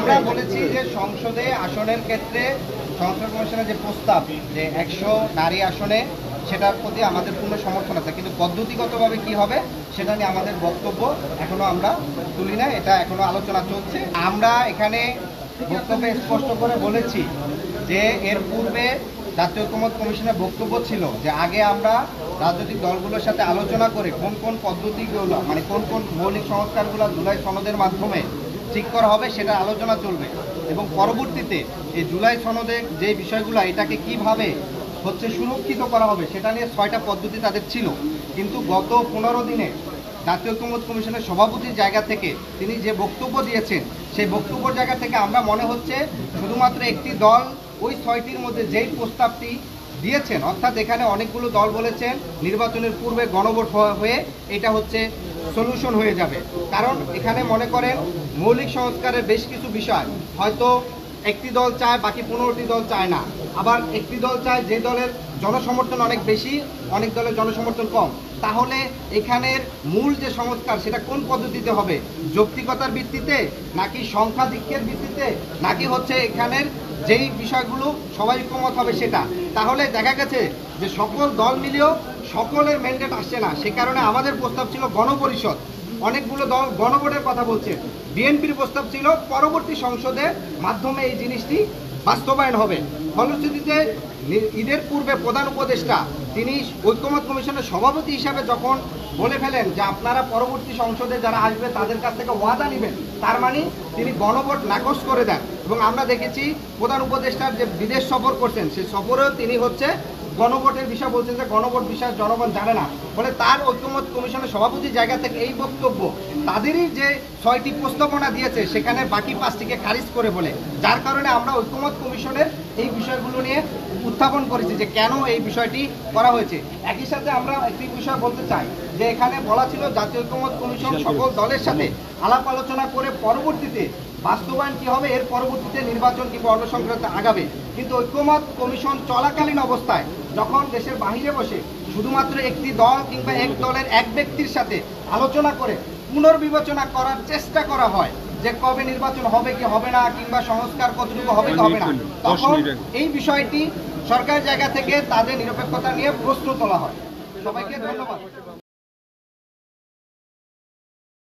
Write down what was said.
আমরা বলেছি যে সংসদে আসনের ক্ষেত্রে সংসদ কমিশনের যে প্রস্তাব যে 100 নারী আসনে সেটার প্রতি আমাদের পূর্ণ সমর্থন আছে, কিন্তু পদ্ধতিগতভাবে কি হবে সেটা নিয়ে আমাদের বক্তব্য এখনো আমরা তুলি না, এটা এখনো আলোচনা চলছে। আমরা এখানে বক্তব্যে স্পষ্ট করে বলেছি যে এর পূর্বে জাতীয় ঐকমত্য কমিশনের বক্তব্য ছিল যে আগে আমরা রাজনৈতিক দলগুলোর সাথে আলোচনা করে কোন কোন পদ্ধতিগুলো মানে কোন কোন মৌলিক সংস্কারগুলো জুলাই সনদের মাধ্যমে ঠিক করা হবে সেটা আলোচনা চলবে, এবং পরবর্তীতে এই জুলাই সনদে যে বিষয়গুলো এটাকে কিভাবে সুরক্ষিত করা হবে সেটা নিয়ে 6টা পদ্ধতি তাদের ছিল। কিন্তু গত 15 দিনে জাতীয় ঐকমত্য কমিশনের সভাপতির জায়গা থেকে তিনি যে বক্তব্য দিয়েছেন সেই বক্তব্যের জায়গা থেকে আমরা মনে হচ্ছে শুধুমাত্র একটি দল ওই 6টির মধ্যে যেই প্রস্তাবটি দিয়েছেন, অর্থাৎ এখানে অনেকগুলো দল বলেছেন নির্বাচনের পূর্বে গণভোট হয়ে এটা সলিউশন হয়ে যাবে। কারণ এখানে মনে করেন মৌলিক সংস্কারের বেশ কিছু বিষয় হয়তো একটি দল চায় বাকি 15টি দল চায় না, আবার একটি দল চায় যে দলের জনসমর্থন অনেক বেশি অনেক দলের জনসমর্থন কম। তাহলে এখানের মূল যে সংস্কার সেটা কোন পদ্ধতিতে হবে, যৌক্তিকতার ভিত্তিতে নাকি সংখ্যাধিক্যের ভিত্তিতে নাকি এখানের যেই বিষয়গুলো সবাই ঐকমত হবে সেটা? তাহলে দেখা গেছে যে সকল দল মিলেও সকলের ম্যান্ডেট আসছে না, সে কারণে আমাদের প্রস্তাব ছিল গণপরিষদ। অনেকগুলো দল গণভোটের কথা বলছে, বিএনপির প্রস্তাব ছিল পরবর্তী সংসদের মাধ্যমে এই জিনিসটি বাস্তবায়ন হবে। ফলশ্রুতিতে ঈদের পূর্বে প্রধান উপদেষ্টা তিনি ঐকমত্য কমিশনের সভাপতি হিসাবে যখন বলে ফেলেন যে আপনারা পরবর্তী সংসদে যারা আসবে তাদের কাছ থেকে ওয়াদা নেবেন, তার মানে তিনি গণভোট নাকচ করে দেন। এবং আমরা দেখেছি প্রধান উপদেষ্টার যে বিদেশ সফর করছেন সেই সফরেও তিনি গণভোটের বিষয় বলছেন যে গণভোট বিষয় জনগণ জানে না, বলে তার ঐকমত্য কমিশনের সভাপতির জায়গা থেকে এই বক্তব্য তাদেরই যে 6টি প্রস্তাবনা দিয়েছে সেখানে বাকি 5টিকে খারিজ করে বলে, যার কারণে আমরা ঐকমত্য কমিশনের এই বিষয়গুলো নিয়ে উত্থাপন করেছি যে কেন এই বিষয়টি করা হয়েছে। একই সাথে আমরা একটি বিষয় বলতে চাই যে এখানে বলা ছিল জাতীয় ঐকমত্য কমিশন সকল দলের সাথে আলাপ আলোচনা করে পরবর্তীতে বাস্তবায়ন কি হবে, এর পরবর্তীতে নির্বাচন কিংবা অন্য সংক্রান্ত আগাবে। কিন্তু ঐকমত্য কমিশন চলাকালীন অবস্থায় যখন দেশের বাহিরে বসে শুধুমাত্র একটি দল কিংবা এক দলের এক ব্যক্তির সাথে আলোচনা করে পুনর্বিবেচনা করার চেষ্টা করা হয় যে কবে নির্বাচন হবে কি হবে না কিংবা সংস্কার কতটুকু হবে কি হবে না, তখন এই বিষয়টি সরকারের জায়গা থেকে তাদের নিরপেক্ষতা নিয়ে প্রশ্ন তোলা হয়। সবাইকে ধন্যবাদ।